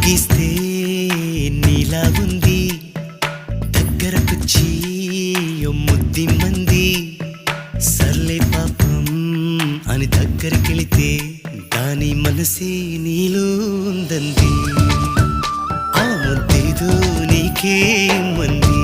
గీస్తే నీలా ఉంది దగ్గరకొచ్చి ముద్ది మంది సర్లే పాపం అని దగ్గరికెళితే దాని మనసే నీలో ఉందంది ఆ ముద్దేదో నీకే మంది